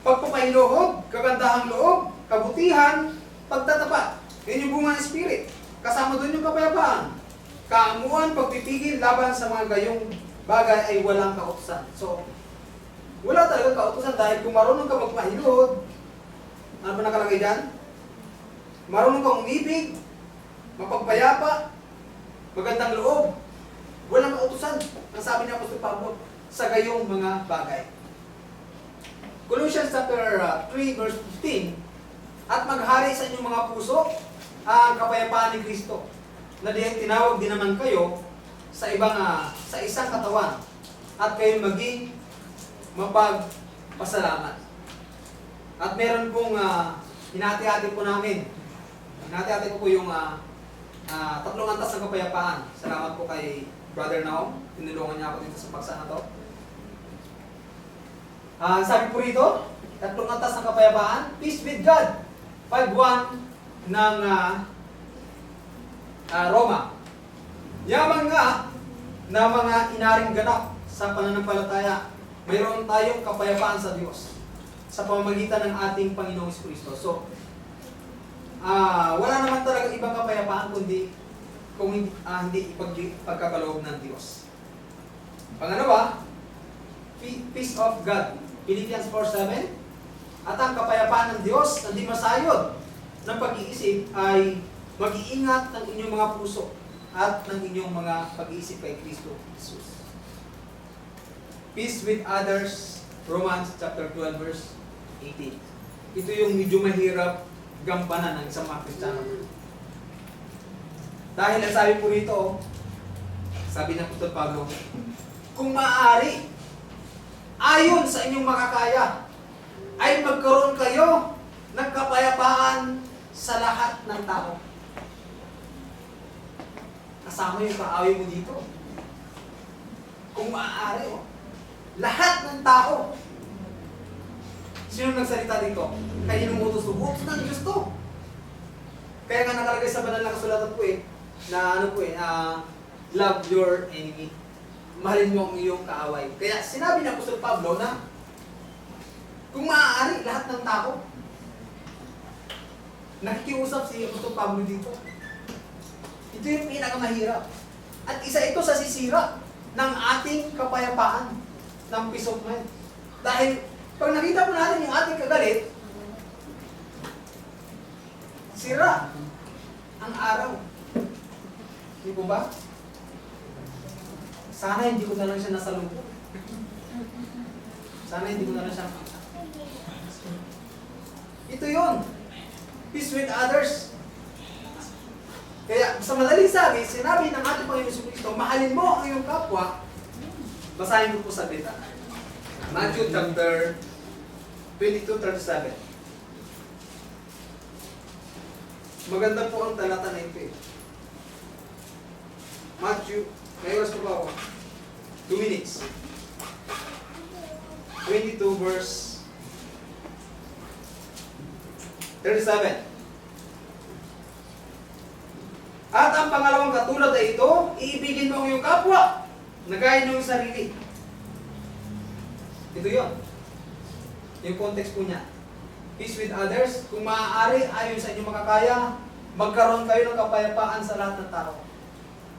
pagpapahiloob, kagandahang loob, kabutihan, pagtatapat. Yan yung bunga ng Spirit. Kasama doon yung kapayapaan. Kaamuan, pagpipigil, laban sa mga gayong bagay ay walang kautusan. So, wala talaga kautusan dahil kung marunong ka magpahilod, ano ba nakalagay dyan? Marunong kang umibig, mapagpayapa, magandang loob, walang kautusan. Ang sabi ni Apostol Pablo, sa gayong mga bagay. Colossians chapter 3 verse 15, at maghari sa inyong mga puso ang kapayapaan ni Kristo, na tinawag din naman kayo sa sa isang katawan, at kayo maging mapagpasalamat. At meron pong hinati-hati po namin. Hinati-hati ko po yung tatlong antas ng kapayapaan. Salamat po kay Brother Naum. Tinulungan niya ako dito sa paksa na to. Sabi po rito, tatlong antas ng kapayapaan, peace with God. 5:1 ng Roma. Yaman nga na mga inaring ganap sa pananampalataya, mayroon tayong kapayapaan sa Diyos sa pamamagitan ng ating Panginoong Kristo. So, wala naman talaga ibang kapayapaan kundi kung hindi ipagkakaloob ng Diyos. Pangalawa, peace of God. Philippians 4:7. At ang kapayapaan ng Diyos na di masayod ng pag-iisip ay mag-iingat ng inyong mga puso at ng inyong mga pag-iisip kay Kristo Jesus. Peace with others, Romans chapter 12 verse 18. Ito yung medyo mahirap gampanan ng isang mga Kristiyano. Dahil ang sabi po rito, sabi ng Apostol Pablo, kung maaari, ayon sa inyong makakaya, ay magkaroon kayo ng kapayapaan sa lahat ng tao. Kasama yung kaaway mo dito. Kung maaari, lahat ng tao. Sino nagsalita dito? Kaya nung utos ng Diyos to. Kaya nga nakalagay sa banal na kasulatan po na love your enemy. Mahalin mo ang iyong kaaway. Kaya sinabi ni Apostol Pablo na kung maaari, lahat ng tao. Nakikiusap si Apostol Pablo dito. Ito yung pinakamahirap. At isa ito sa sisira ng ating kapayapaan, ng peace of mind. Dahil, pag nakita po natin yung ating kagalit, sira ang araw. Hindi po ba? Sana hindi ko na lang siya nasalubong. Sana hindi ko na lang siya ito yun. Peace with others. Kaya sa madaling sabi, sinabi ng ating Panginoon Kristo, mahalin mo ang iyong kapwa. Basahin mo po sa bita. Matthew chapter 22:37. Maganda po ang talata na ito. Matthew, may oras pa ba ako? 2 minutes. 22 verse 37. At ang pangalawang katulad ay ito, iibigin mo ang iyong kapwa, na gaya ng iyong sarili. Ito yun. Yung context po niya. Peace with others. Kung maaari, ayon sa inyong makakaya, magkaroon kayo ng kapayapaan sa lahat ng tao.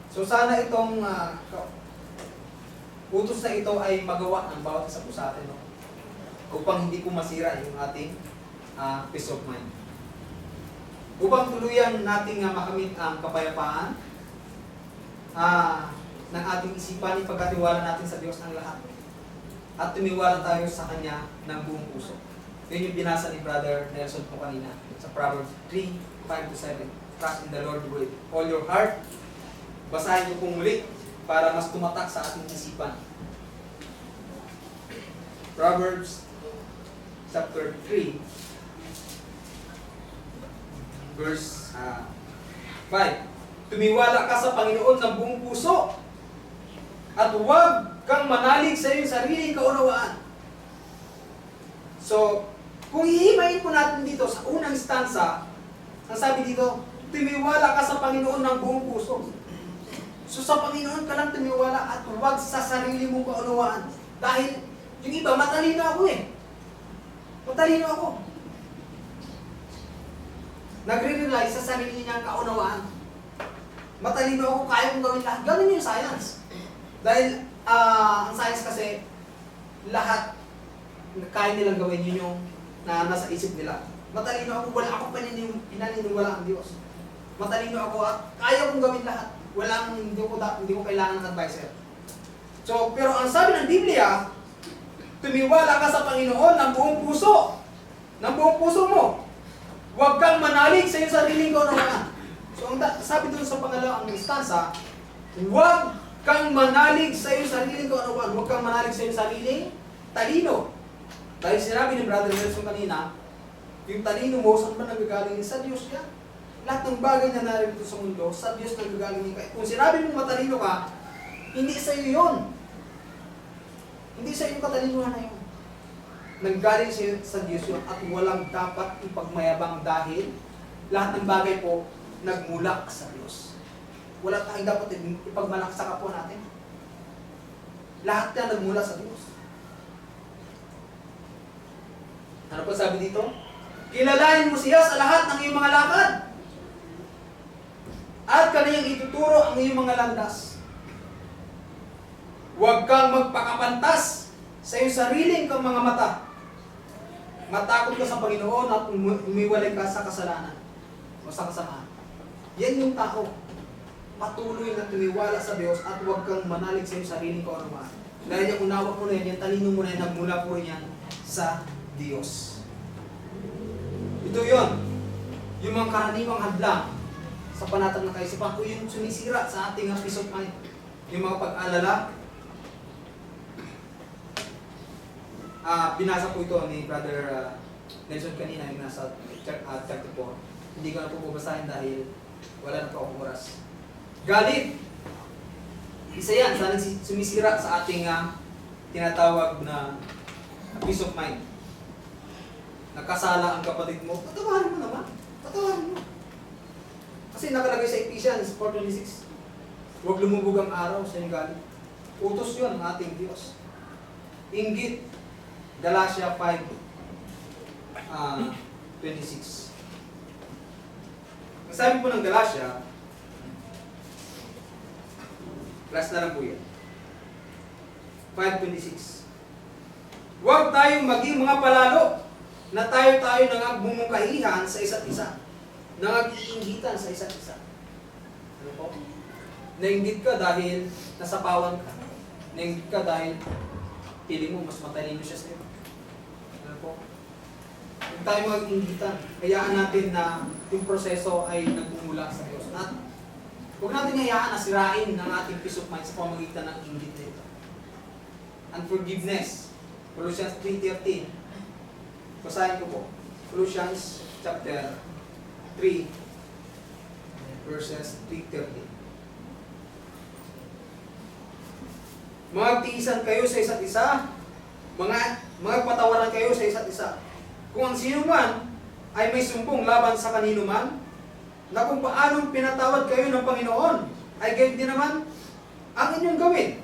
So sana itong utos na ito ay magawa ng bawat isa po sa atin. No? Upang hindi po masira yung ating peace of mind. Upang tuluyan nating makamit ang kapayapaan ng ating isipan, ipagkatiwala natin sa Diyos ang lahat. At tumiwala tayo sa Kanya ng buong puso. Yun yung binasa ni Brother Nelson po kanina sa Proverbs 3:5-7. Trust in the Lord with all your heart. Basahin niyo po muli para mas tumatak sa ating isipan. Proverbs chapter 3 verse 5. Tumiwala ka sa Panginoon ng buong puso at huwag kang manalig sa iyong sariling kaunawaan. So, kung hihimayin po natin dito sa unang stanza, ang sabi dito, tumiwala ka sa Panginoon ng buong puso. So sa Panginoon ka lang tumiwala at huwag sa sarili mong kaunawaan. Dahil yung iba, matalino ako Matalino ako. Nagre-rely sa sarili niyang kaunawaan. Matalino ako, kaya kong gawin lahat. Ganun yung science. Dahil ang science kasi, lahat kaya nilang gawin, yun yung nasa isip nila. Matalino ako, wala akong pinaniniwala ang Diyos. Matalino ako at kaya kong gawin lahat. Hindi ko kailangan ng advisor. So, pero ang sabi ng Biblia, tumiwala ka sa Panginoon ng buong puso. Ng buong puso mo. Huwag kang manalig sa iyong sariling kaunawaan. So, ang sabi doon sa pangalawang instansa, huwag kang manalig sa iyong sariling kaunawaan. Huwag kang manalig sa iyong sariling talino. Dahil sinabi ni Brother Nelson kanina, yung talino mo, saan ba nagagaling? Sa Diyos yan. Lahat ng bagay na narito sa mundo, sa Diyos nagagaling ka. Kung sinabi mong matalino ka, hindi sa iyo yun. Hindi sa iyo katalinuhan na yun. Nanggaling sa Diyos yun at walang dapat ipagmayabang dahil lahat ng bagay po nagmula sa Diyos. Wala tayong dapat ipagmalak sa kapwa natin. Lahat yan nagmula sa Diyos. Ano pa sabi dito? Kilalanin mo siya sa lahat ng iyong mga lakad. At kaniyang ituturo ang iyong mga landas. Huwag kang magpakapantas sa iyong sariling kang mga mata. Matakot ka sa Panginoon at umiwalay ka sa kasalanan o sa kasamaan. Yan yung tao. Patuloy na tumiwala sa Diyos at huwag kang manalig sa iyong sariling kaunawaan. Dahil yung unawa mo na yan, yung talino mo na yan, nagmula po yan sa Diyos. Ito yun. Yung mga karaniwang hadlang sa panatag ng kaisipan o yung sumisira sa ating peace of mind. Yung mga pag-alala. Binasa po ito ni Brother Nelson kanina yung nasa chapter 4. Hindi ko na po babasahin dahil wala na po akong oras. Galit. Isa yan sa sumisira sa ating tinatawag na peace of mind. Nakasala ang kapatid mo, patawarin mo naman. Patawarin mo. Kasi nakalagay sa Ephesians 4:26. Huwag lumubog ang araw sa iyong galit. Utos yun ang ating Diyos. Inggit. Galatia 5:26. Ang sabi po ng Galatia, class na lang po yan. 5:26. Huwag tayong maging mga palalo na tayo nangagmumungkahihan sa isa't isa. Nangag-iinggitan sa isa't isa. Ano po? Nainggit ka dahil nasapawan ka. Nainggit ka dahil piling mo mas matalino siya sa'yo. Ano po? Huwag tayo mag-iinggitan. Hayaan natin na yung proseso ay nagmumula sa Diyos. At huwag natin hayaan na sirain ng ating peace of mind sa pamamagitan ng inggit na ito. Unforgiveness. Colossians 3:13. Basahin ko po. Colossians chapter 3 verses 3:13. Magtiisan kayo sa isa't isa, magpatawaran kayo sa isa't isa. Kung ang sino man ay may sumbong laban sa kanino man, na kung paanong pinatawad kayo ng Panginoon, ay gayon din naman ang inyong gawin.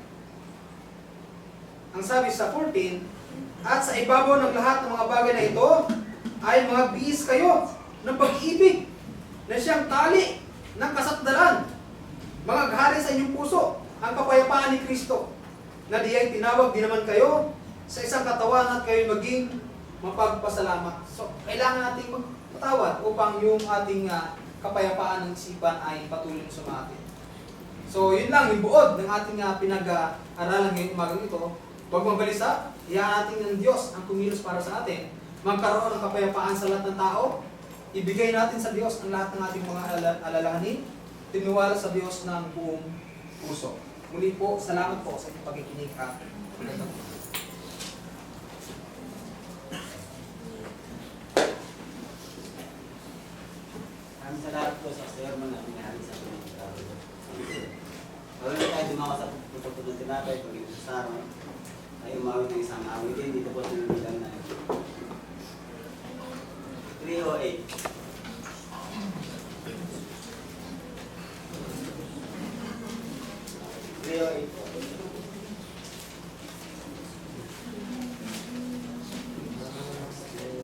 Ang sabi sa 14, at sa ibabaw ng lahat ng mga bagay na ito, ay mga bihis kayo ng pag-ibig na siyang tali ng kasatdalan. Mga ghari sa inyong puso, ang kapayapaan ni Kristo, na diya'y tinawag din naman kayo sa isang katawan at kayo maging mapagpasalamat. So, kailangan nating magpatawad upang yung ating kapayapaan ng isipan ay patuloy na sumati. So, yun lang, yung buod ng ating pinag-aralan ngayong umagang ito. Huwag mabalisa, iyan natin ng Diyos ang kumilos para sa atin. Magkaroon ng kapayapaan sa lahat ng tao. Ibigay natin sa Diyos ang lahat ng ating mga alalahanin. Tiniwala sa Diyos ng buong puso. Muli po, salamat po sa inyong pagkikinig at magandang po. Maraming salamat po sa sermon na pinahali sa pinag-aaral. Wala na tayo dumawa sa puto ng tinapay pag-ibig sa sarong ay umawit ng isang awitin. Dito po sinabilang na 308.